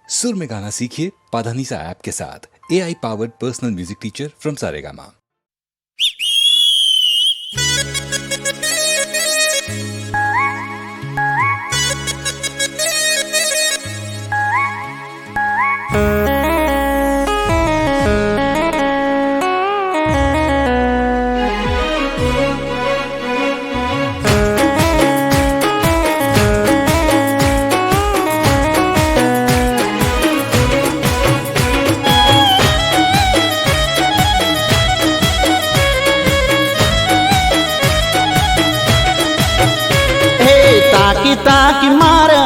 सुर में गाना सीखिए पाधानीसा ऐप के साथ। AI powered personal music teacher from Saregama. ताकी मारा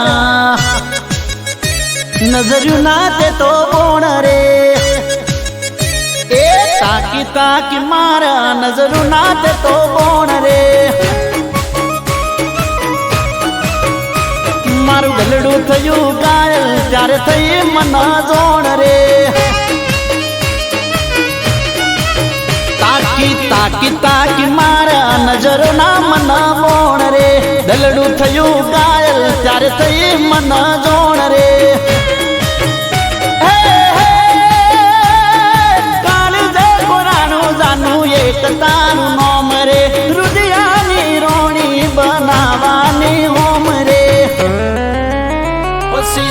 नजर ना ते तो बोण रे ए ताकी मारा नजर ना ते तो बोण रे मारू गलडू थयू गायल त्यारे थई मन जोण रे ताकी मारा नजर ना मन बोण रे दलडू थयू गायल त्यारे थई मन जोण रे काली जे पुराणू जानू एक तारू नोम रे हृदयानी रोणी बनावानी होम रे ओसी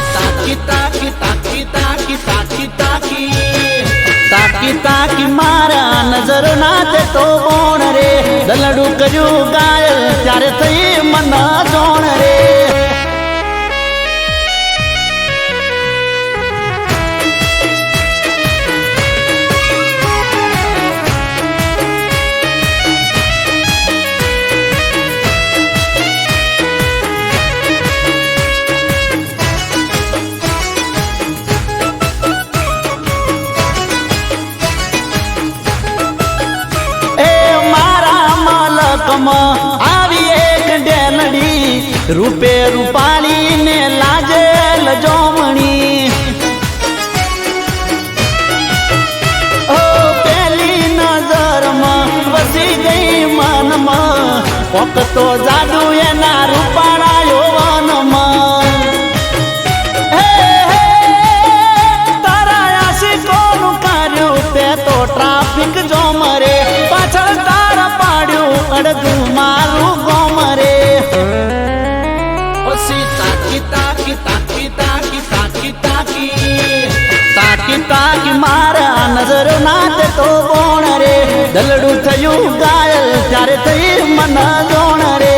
ताकी मारा नजर ना ते तो बोण रे दलडू कजू गायल त्यारे थई मन जोण रे આવી એક ડેલડી રૂપે રૂપાળી ને લાજે લજોમણી ઓ પેલી નજરમાં વસી ગઈ મનમાં કોક તો જાદુ એના રૂપાળા યૌવનમાં તારા આશિકોનું કર્યું તે તો ટ્રાફિક જો મરે પાછળ તારા અડધું મારું ગોમ રે ઓસી તાકી મારા નજર ના તે તો બોણ રે દલડું થયું ગાયલ ત્યારે થઈ મન જોણ રે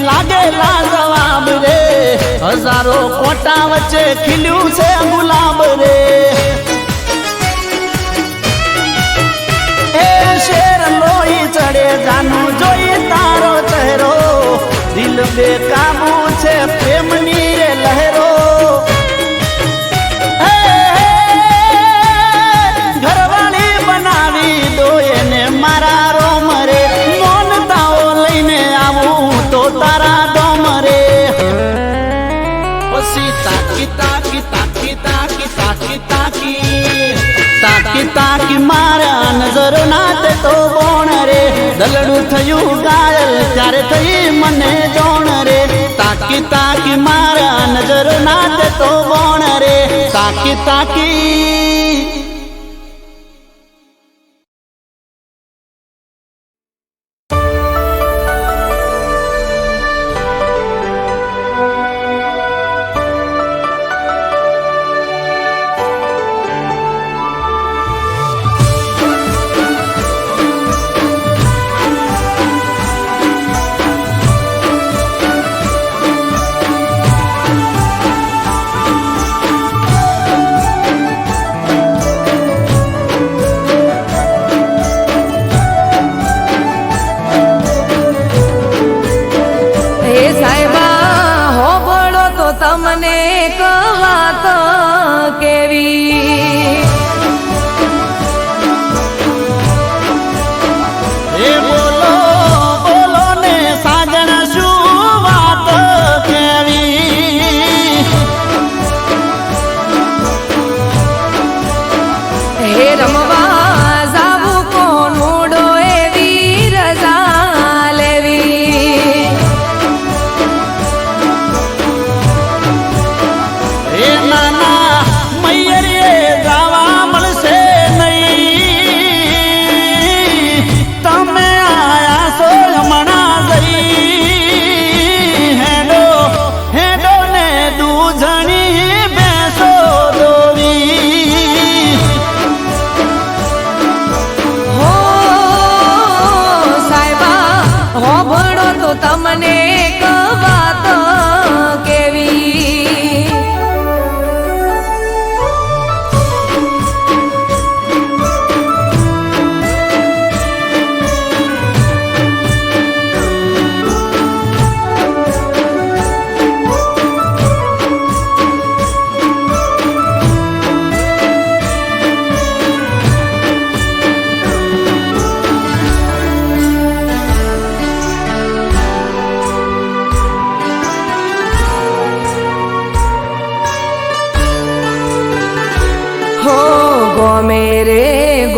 लागेला जवाब रे हजारों कोटा वच्चे खिल्यू से गुलाब रे ए शेर लोई चढ़े जानू जोई तारो चेहरो दिल बेकाबू छे प्रेमनी रे लहरो घरवाली बनावी दो एने मारा रोम रे मोनताओ लईने आवू तो तारा डोम रे ओसी ताकी मारा नजर ना ते तो बोण रे दलडू थयू गायल त्यारे थई मने जोण रे ताकी मारा नजर ना ते तो बोण रे ताकी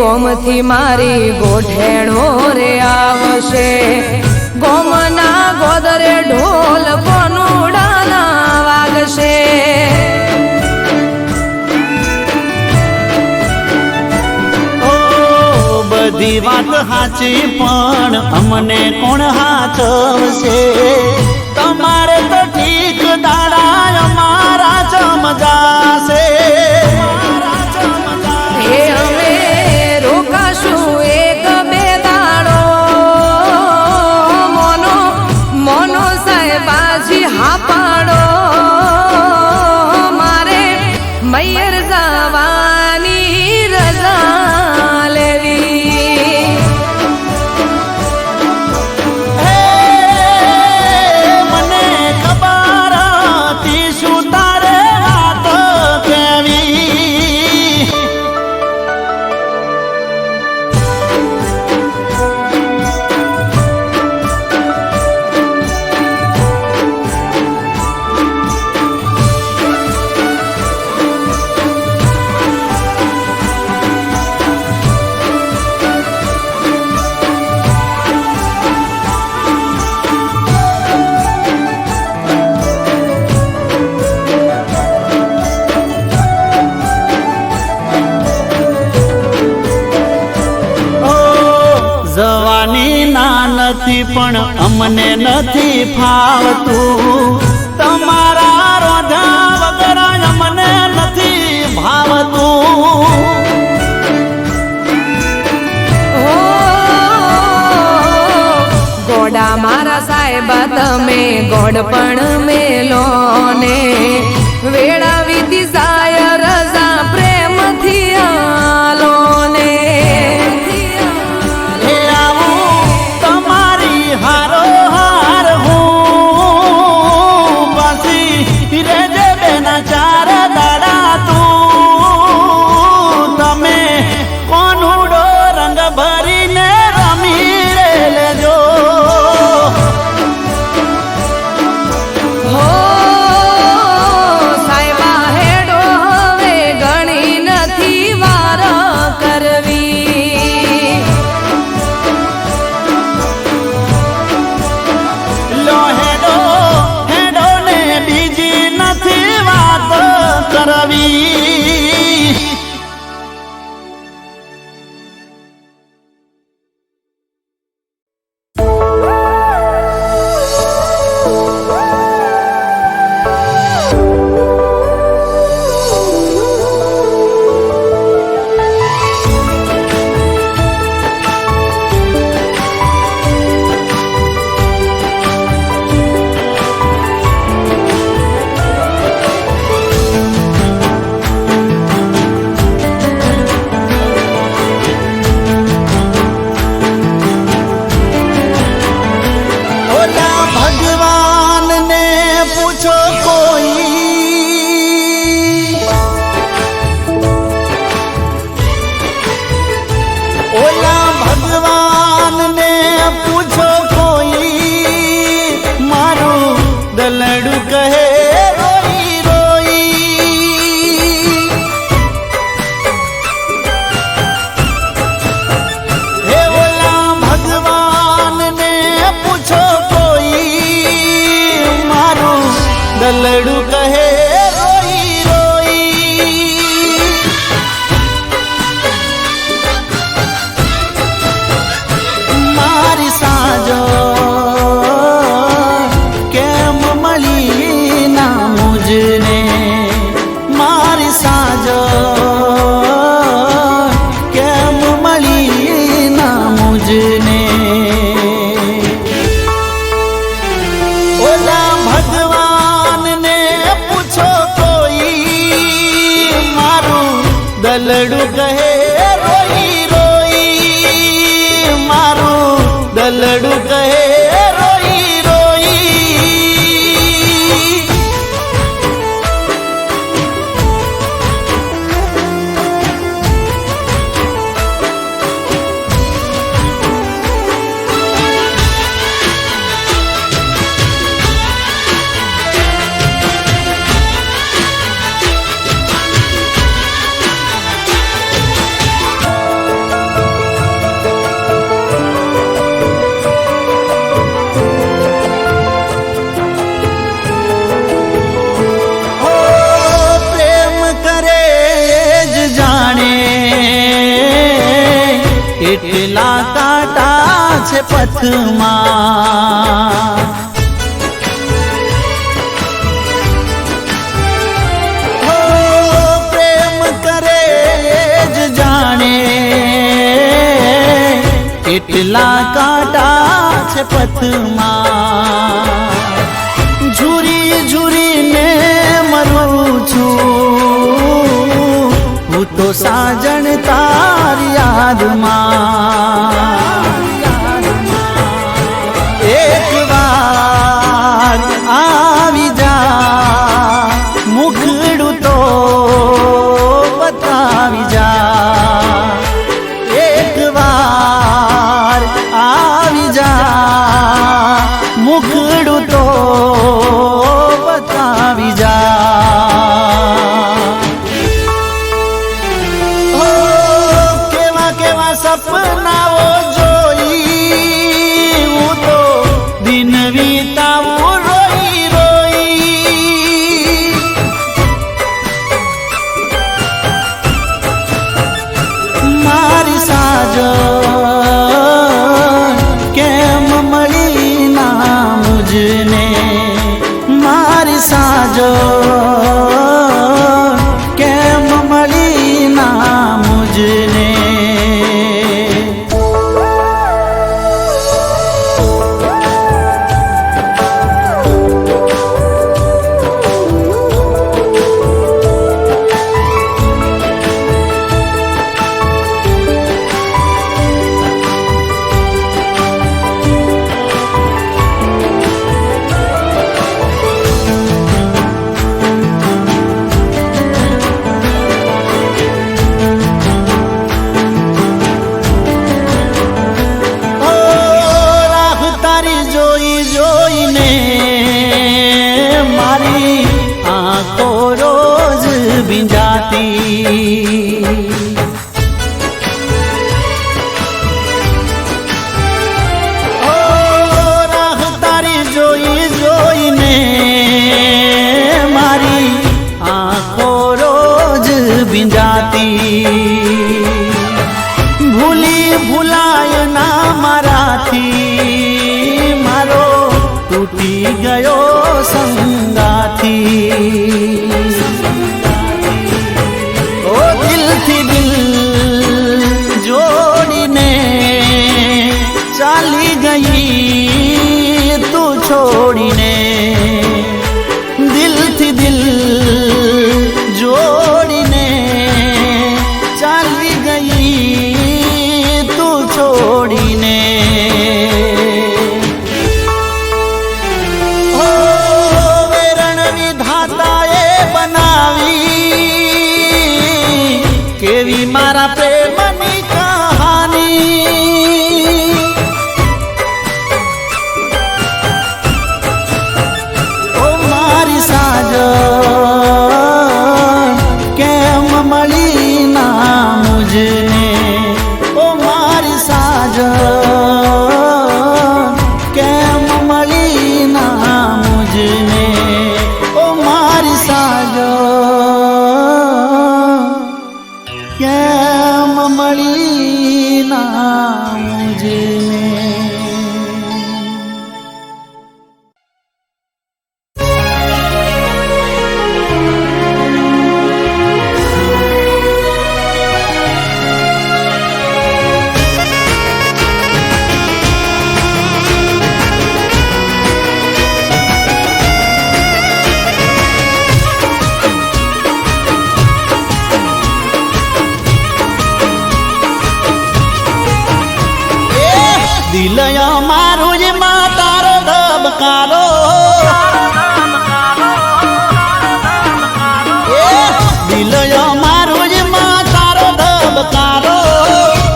ગોમથી મારી ગોઠેણો રે આવશે ગોમના ગોદરે ઢોલ કોનુડાના વાગશે બધી વાત સાચી પણ અમને કોણ હાચવશે તમારે તો ઠીક દાડા અમારા ચમજાશે હે અમે રોકાશું એક બે દાડો મોનો મોનો સાહેબાજી હા પાડો મારે મૈયર જવાની રજા લેવી મને ખબર હતી શું તારે વાત કેવી જવાની ના નથી પણ અમને નથી ફાવતું તમારા રોજા વગર અમને નથી ભાવતું હો ગોડા મારા સાહેબ તમે ગોડ પણ મેલો ને વેળા વીતી જાય રજા પ્રેમથી આલો ને હે આવું તમારી હારો હાર હું પછી રેજે બેના ચાર દાડા તું તમે કોનુડો રંગ ભરીને રમી રે લેજો હો સાહેબા હેડો હવે ગણી નથી વાર કરવી લો હેડો હેડો ને બીજી નથી વાત કરવી ઓલા ભગવાનને પૂછો કોઈ ઓલા ભગવાનને પૂછો કોઈ મારું દલડું કહે રોઈ રોઈ હે ઓલા ભગવાનને પૂછો કોઈ મારું દલડું કહે રોઈ રોઈ એટલા કાંટા છે પથમાં. હો પ્રેમ કરે જ જાણે એટલા કાંટા છે પથમાં. ઝૂરી ઝૂરીને મરું છું હું તો સાજણ તારી યાદમાં. એક વાર આવી જા મુખડું તો બતાવી જા. એક વાર આવી જા મુખડું તો બતાવી જા. ઓ કેવા કેવા સપનાઓ જોઈ હું તો દિન વીતાવું રોઈ રોઈ. મારી સાજન કેમ મળી ના મુજને. મારી સાજન કેમ મળી ના મુજને. ભૂલી ભૂલાય ના મારાથી મારો તૂટી ગયો સંગાથી. ઓ દિલથી દિલ જોડીને ચાલી ગઈ તું છોડીને. દિલથી દિલ જોડીને ચાલી ગઈ તું છોડીને. ઓ વેરણ વિધાતાએ બનાવી કેવી મારા પ્રેમની કહાની. ઓ મારી સાજન કેમ મળી ના મુજને. ઓ મારી સાજન કેમ મળી ના મુજને. ઓ મારી સાજન કેમ મળી ના મુજને. દિલય મારું જ માં તારો ધબકારો. દિલય મારું જ માં તારો ધબકારો.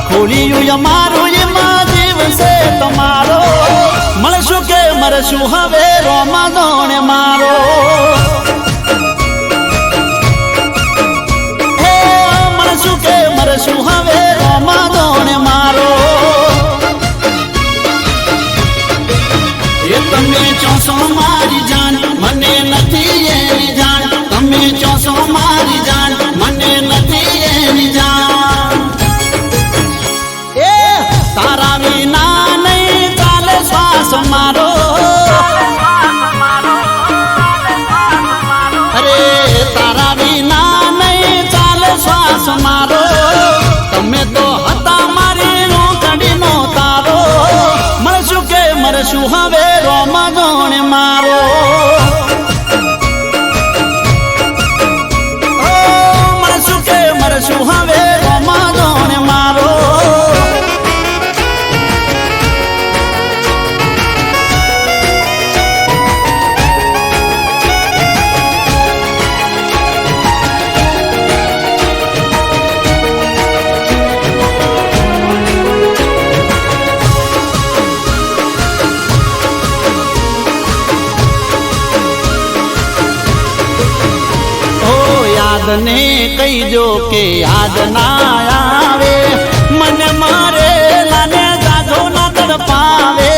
ખોલિયું મારું જ માં જીવશે તમારો. મળશું કે મરશું હવે રોમાં દોણે મારો. હે મળશું કે મરશું હવે રોમાં દોણે મારો. તમે ચોસો મારી જાન મને નથી એની જાણ. તમે ચોસો મારી જાન મને નથી એની જાણ. એ યાદને કહીજો કે યાદ ના આવે મને મારે લાને જાજો ના તડપાવે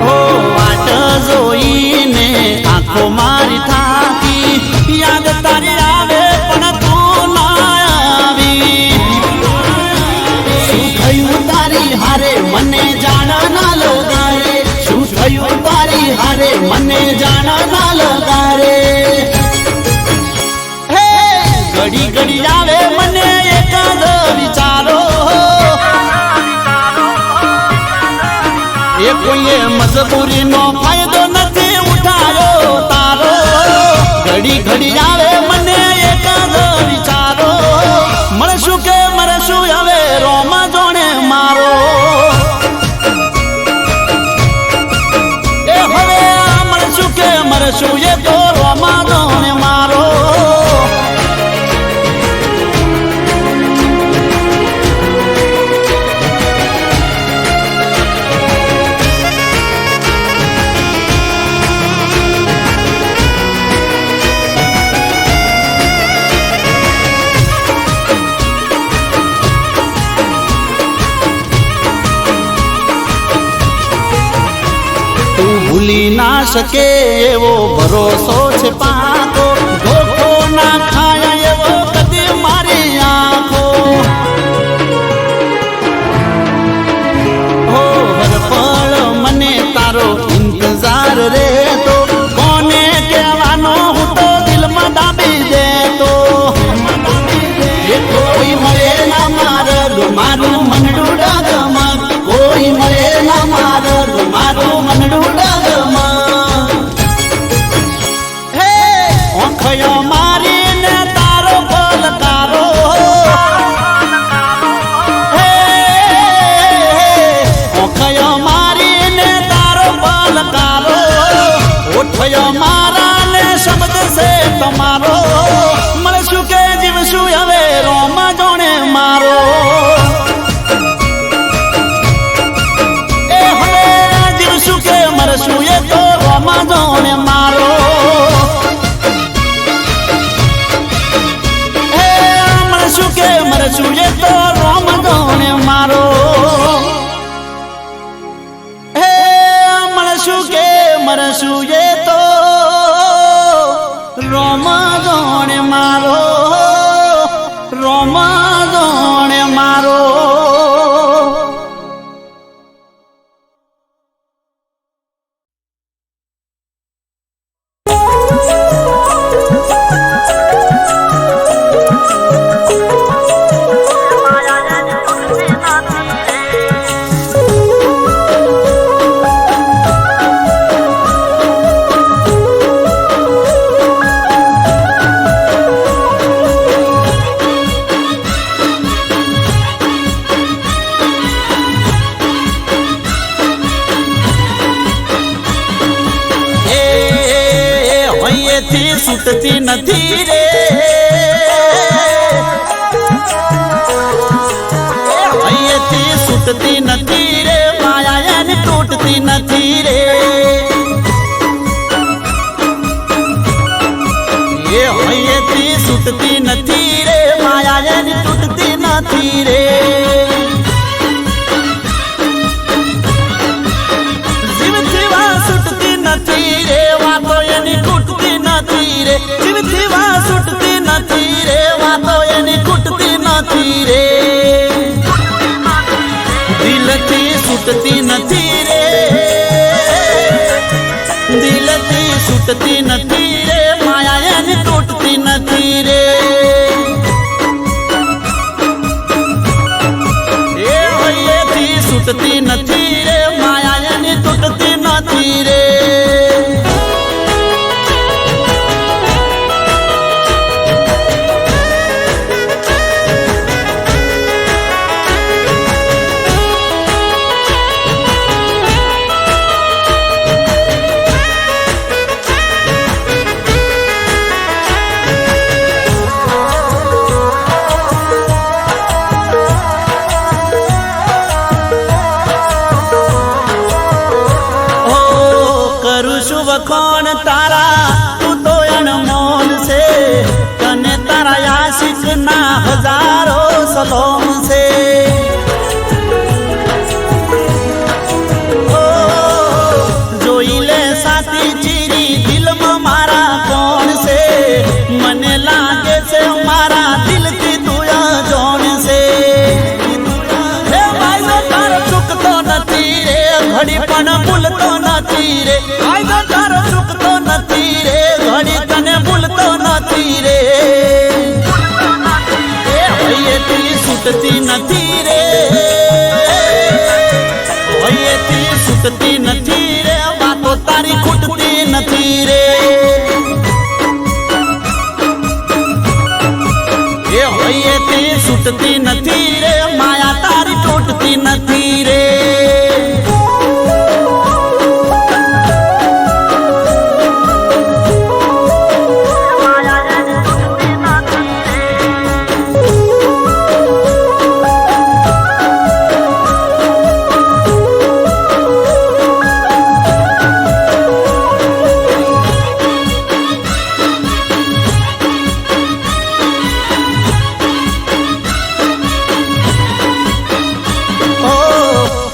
ઓ વાટ જોઈને આંખો મારી થાકી યાદ તારી આવે પણ તું ના આવી શું થયું તારી હારે મને જાણ ના લગારે શું થયું તારી હારે મને જાણ ના લગારે હે ઘડી ઘડી આવે મને એકાદ વિચારો એ કોઈએ મજબૂરીનો ફાયદો નથી ઉઠાયો તારો ઘડી ઘડી આવે મને એકાદ વિચારો મળશું કે મરશું હવે રોમા જોણે મારો એ હવે મળશું કે મરશું એ તો રોમા જોણે મારો ભૂલી ના શકે એવો ભરોસો છે પાકો ધોખો ના ખાય એવો કદી મારી આંખો હો હર પળ મને તારો ઇંતજાર રહેતો કોને કહેવાનો હું તો દિલમાં દાબી દેતો એ કોઈ મળે ના મારું મનડું ડગમગ કોઈ મળે ના મારું મનડું ઓખયો મારીને તારો પલકારો હે ઓખયો મારીને તારો પલકારો ઓઠયો મારા ને શબ્દ છે તમારો મળશું કે જીવશું હવે રોમા જોણે મારો એ હવે જીવશું કે મરશું એ તો રોમા જોણે મારો કે મરશું એ તો રોમ જોણે મારો હે મળશું કે મરશું એ તો રોમ જોણે મારો રોમ જોણે મારો છૂટતી નથી રે અહીંયાથી છૂટતી નથી રે માયા એની તૂટતી નથી રે એ અહીંયાથી છૂટતી નથી રે માયા એની તૂટતી નથી રે જીવથી વા છૂટતી નથી રે વાતો એની ખૂટતી નથી રે જીવથી વા છૂટતી નથી રે વાતો એની ખૂટતી નથી રે દિલથી છૂટતી નથી રે દિલથી છૂટતી નથી રે માયા એની તૂટતી નથી રે એ હૈયેથી છૂટતી નથી રે માયા એની તૂટતી નથી રે ના હજારો સલોમ છે. ઓ જોઈ લે સાથી ચીરી દિલમાં મારા કોણ છે. મને લાગે છે મારા દિલથી તું જોણ છે. હે ભાઈ તારો ચૂકતો નથી રે, ઘડી પણ ભૂલતો નથી રે. ભાઈ તારો ચૂકતો નથી રે, ઘડી તને ભૂલતો નથી રે. એ હૈયેથી છૂટતી નથી રે, હૈયેથી છૂટતી નથી રે. વાતો તારી ખૂટતી નથી રે. એ હૈયેથી છૂટતી નથી રે, માયા તારી તૂટતી નથી રે.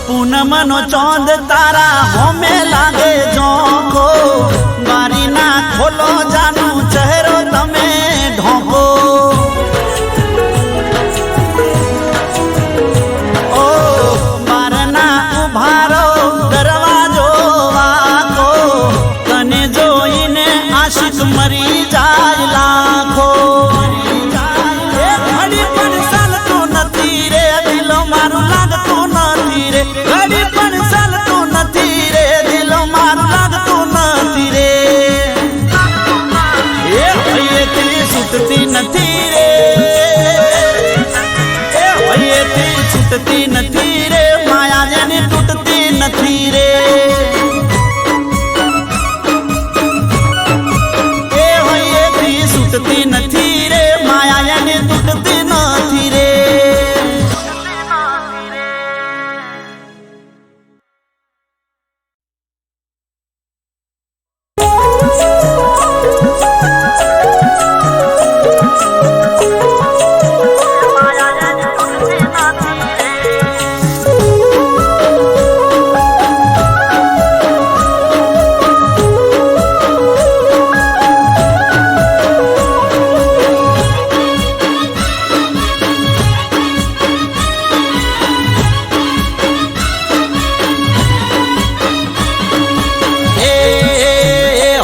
પૂનમનો ચોંદ તારા હોમે લાગે ઝોંકો. બારી ના ખોલો જાનું ચહેરો તમે ઢોકો. ઓ બારના ઉભારો દરવાજો વાકો. તને જોઈને આશિક મરી જાય લાખો. એ ઘડી પણ ચાલતું નથી રે, દિલો મારું લાગતું નથી રે. ઘડી પણ ચાલતું નથી રે, દિલો મારું લાગતું નથી રે. એ હૈયેથી છૂટતી નથી રે, એ હૈયેથી છૂટતી નથી રે. માયા જેની તૂટતી નથી રે. એ હૈયેથી છૂટતી નથી રે, માયા જેની તૂટતી નથી રે.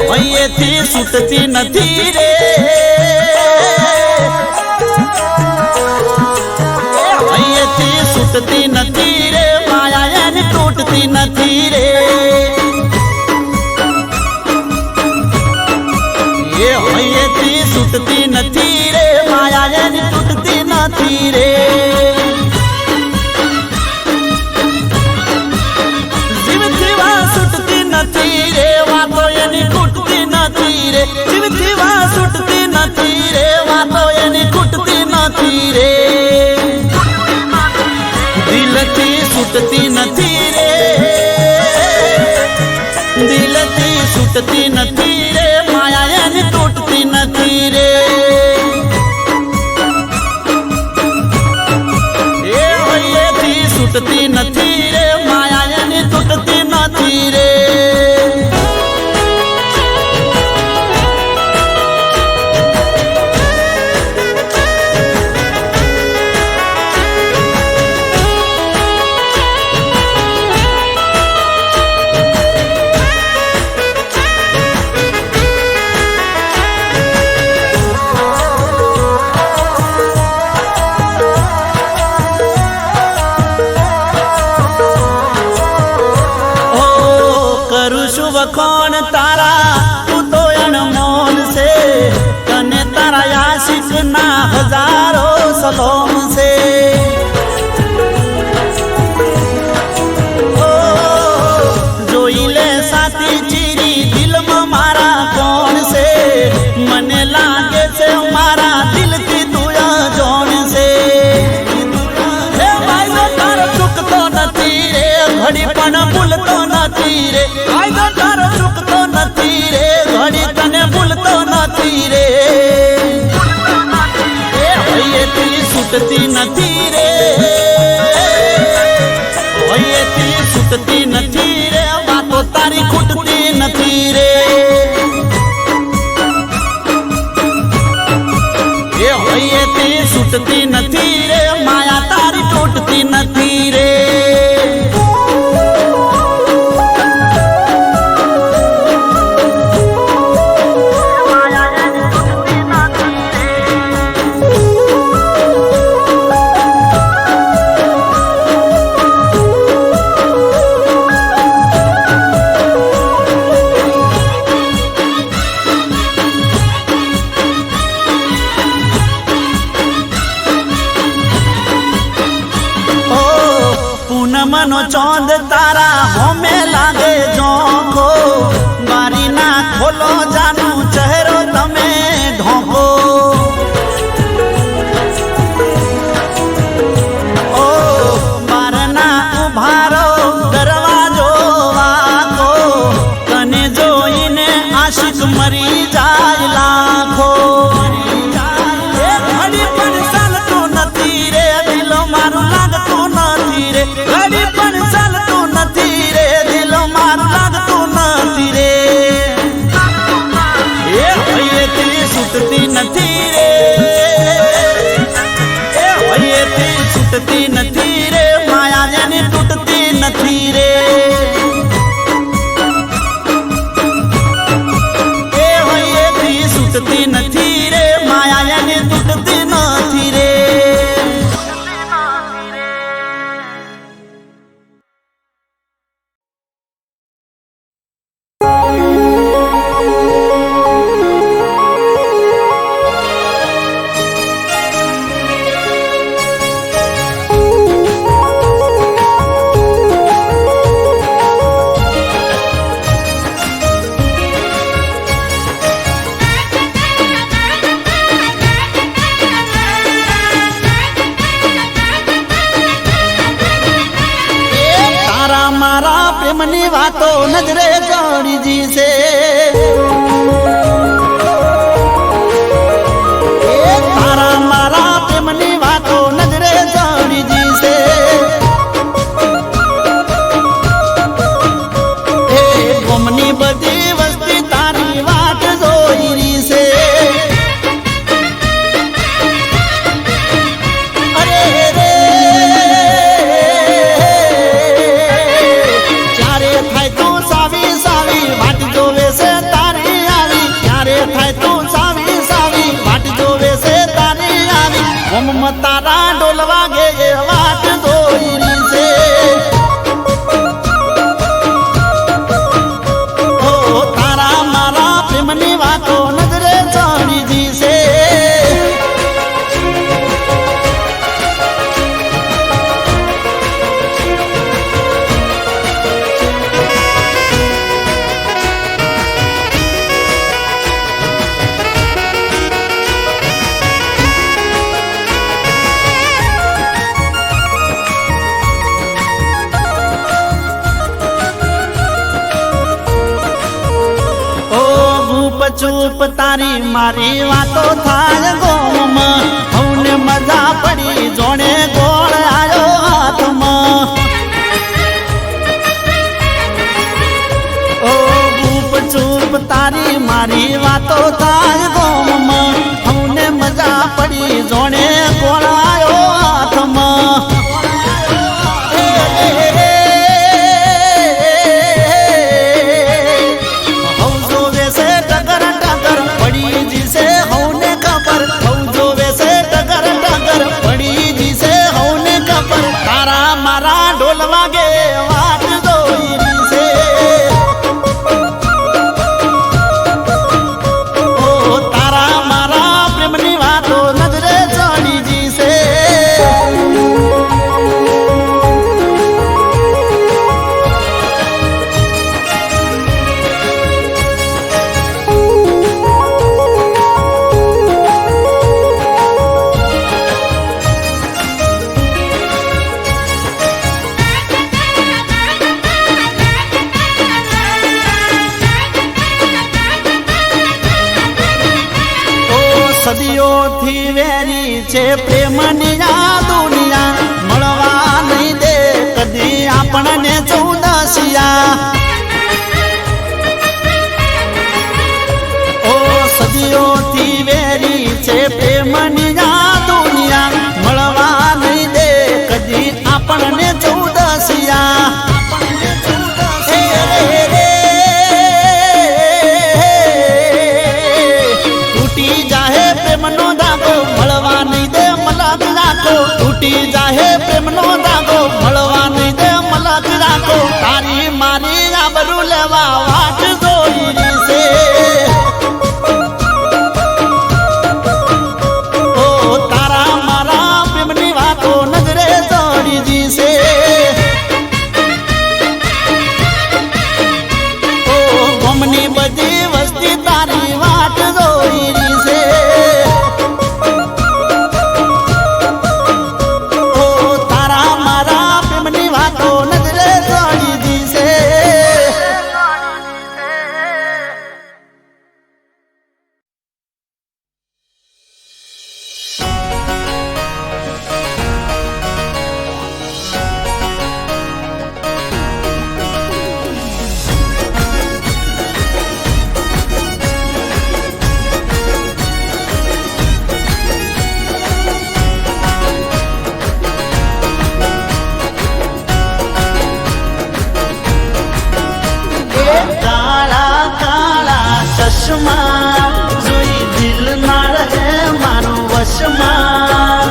હૈયેથી છૂટતી નથી રે, હૈયેથી છૂટતી નથી રે. માયા એની તૂટતી નથી રે. એ હૈયેથી છૂટતી નથી રે, માયા એની તૂટતી નથી રે. જીવથી વા છૂટતી નથી રે, વાતો એની ખૂટતી નથી રે. જીવથી વા છૂટતી નથી રે, વાતો એની ખૂટતી નથી રે. દિલથી છૂટતી નથી રે, દિલથી છૂટતી નથી રે. માયા એની તૂટતી નથી રે. એ હૈયેથી છૂટતી નથી રે, માયા એની તૂટતી નથી રે. વખોણ તારા તું તો અનમોલ છે. તને તારા આશિક ના હજારો સલોમ છે. ઓ જોઈ લે સાથી ચીરી દિલમાં મારા કોણ છે. મને લાગે છે મારા દિલથી તું જોણ છે. હે ભાઈ તારો ચૂકતો નથી રે, ઘડી પણ ભૂલતો નથી રે. ભાઈ તારો ચૂકતો નથી રે, ઘડી તને ભૂલતો નથી રે. એ હૈયે હૈયેથી છૂટતી નથી રે, હૈયેથી છૂટતી નથી રે, વાતો તારી ખૂટતી નથી રે, એ હૈયેથી છૂટતી નથી રે, માયા તારી તૂટતી નથી રે. પૂનમનો ચોંદ તારા હોમે લાગે જોખો, બારી ના ખોલો જાનું ચહેરો તમે ઢોકો. ઓ બારના ઉભારો દરવાજો વાકો, તને જોઈને આશિક મરી જાય લાખો. એ ઘડી પણ ચાલતો નથી રે, દિલ મારું લાગતું નથી રે, ઘડી પણ ચાલતું નથી રે, દિલ મારું લાગતું નથી રે. એ હૈયેથી છૂટતી નથી રે, એ હૈયેથી છૂટતી નથી રે, માયા જેની તૂટતી નથી રે. એ હૈયેથી છૂટતી નથી રે, માયા જેની તૂટતી નથી રે. મારા પ્રેમની વાતો નજરે ચડી જી છે, તારા મારા પ્રેમની વાતો નજરે ચડી જી છે. એ ગમની બધી વસ્તી તારી વાટ જોઈ રહી છે. અરે રે થાય તું સાવી સાવી વાટ જોવે છે તારી આવી, ક્યારે થાય તું સાવી સાવી વાટ જોવે છે તારી આવી. ઓમ તારા ઢોલ વાગે એ વાટ જોઈ રહી છે. ઓ તારા મારા પ્રેમની વાતો નજરે ચડી જી છે. ચૂપ તારી મારી વાતો થાય ગોમાં, હવને મજા પડી જોડે ગોળ આવ્યો હાથમાં. ઓ ગુપ ચૂપ તારી મારી વાતો થાય ગોમાં, હવને મજા પડી જોડે ગોળ આવ્યો હાથમાં. પડી જીસે હવને ખબર, હવ જોવે છે છે પ્રેમની આ દુનિયા મળવા નહીં દે કદી આપણને ચૌદસિયા ઓ સદીઓથી વેરી છે પ્રેમની આ દુનિયા મળવા નહીં દે કદી આપણને ચૌદસિયા તૂટી જાહે પ્રેમનો ધાગો મળવા નહીં દે મલક રાખો તૂટી જાહે પ્રેમનો ધાગો મળવા નહીં દે મલક રાખો તારી મારી આબરૂ લેવા વાટ જોઈ છે ઓ તારા મારા પ્રેમની વાતો નજરે ચડી જશે ઓ ગમની બધી વસ્તી તારી વાટ જોઈ છે ઓ તારા મારા પ્રેમની વાતો નજરે ચડી જશે કાળા કાળા ચશ્મા જોઈ દિલ ના રહે મારું વશમાં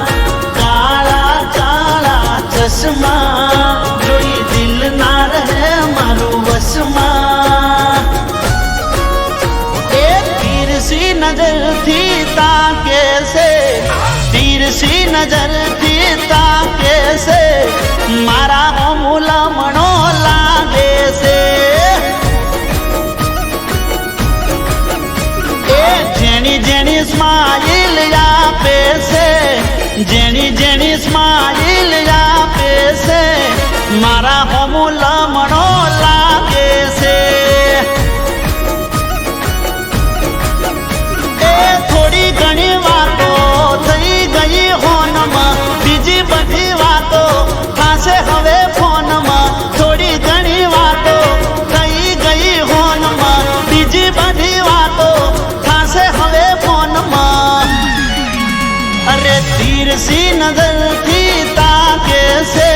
કાળા કાળા ચશ્મા જોઈ દિલ ના રહે મારું વશમાં એ તીરસી નજરથી તાકે છે તીરસી નજરથી તાકે છે મારા અમૂલમણો લાગે છે જેની જેની સ્માઈલ આપે છે જેની જેની સ્માઈલ આપે છે મારા હોમુલમણો લાગે છે એ થોડી ઘણી વાતો થઈ ગઈ હોનમાં બીજી બધી વાતો થશે હવે ફોનમાં થોડી ઘણી વાતો થઈ ગઈ હોનમાં બીજી બધી વાતો થશે હવે ફોનમાં અરે તીરસી નજરથી તાકે છે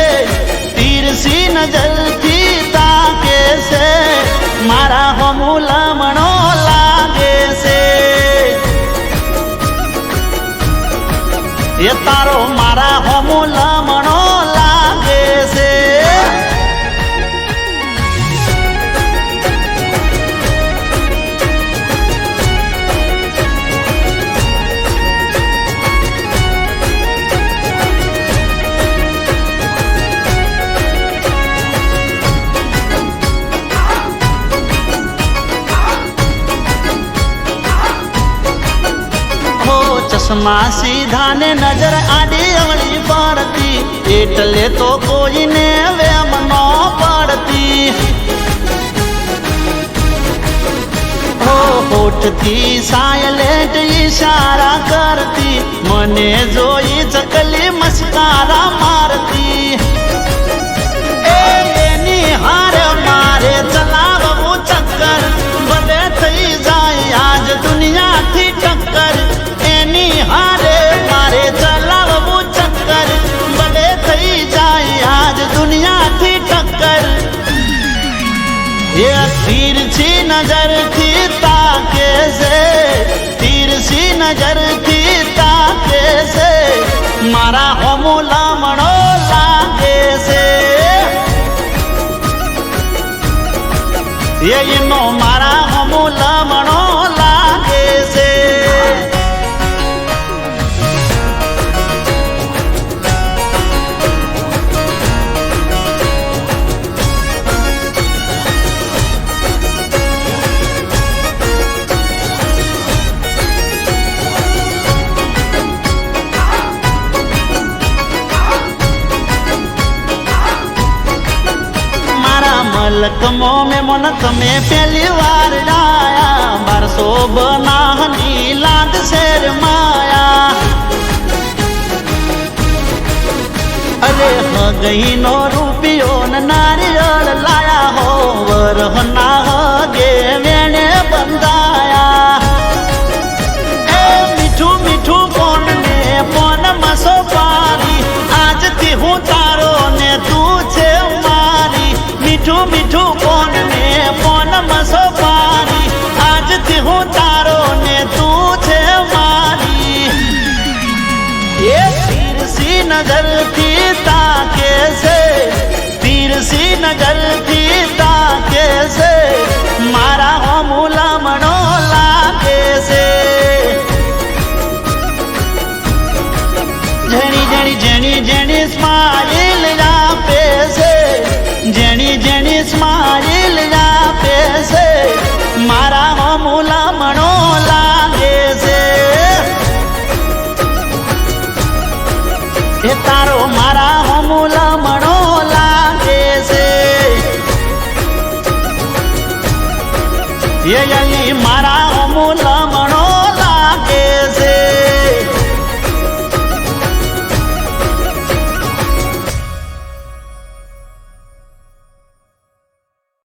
તીરસી નજરથી તાકે છે મારા હોમુલમણો લાગે છે એ તારો મારા હોમુલમણો લાગે છે ચશ્મા સીધા ને નજર આડી અવળી પડતી એટલે તો કોઈને વેમ ન પડતી હો હોઠથી સાયલેન્ટ ઈશારા કરતી મને જોઈ ચકલી મસ્કારા મારતી એની હાર મારે ચલાવવું ચક્કર ભલે થઈ જાય આજ દુનિયાથી ટક્કર એની હારે મારે ચલાવવું ચક્કર ભલે થઈ જાય આજ દુનિયાથી ટક્કર એ તીરછી નજરથી તાકે છે તીરછી નજરથી તાકે છે મારા હોમુલમણો લાગે છે એનો મારા હોમુલમણો લાગે છે મલકમો में मनक में पहली बार आया बरसो बनाहनी लाग शेर माया અરે હગઈ નો રૂપિયો ને નારિયેળ લાયા હો વરહના હગે વેણે બંધાયા એ મીઠું મીઠું કોણ ને કોણ મસો પારી આજથી હું તારો ને તું છે મારી મીઠું મીઠું કોણ ને કોણ મસો પારી આજથી હું તારો ને તું છે મારી એ તીરસી નજરથી તાકે છે તીરસી નજરથી તાકે છે મારા હોમુલામણો લાગે છે જેણી જેણી જેણી જેણી સ્માઈલ આપે છે જેણી જેણી સ્માઈલ આપે છે મારા હોમુલામણો લાગે છે એ તારો મારા હોમુલામણો લાગે છે એ અલી મારા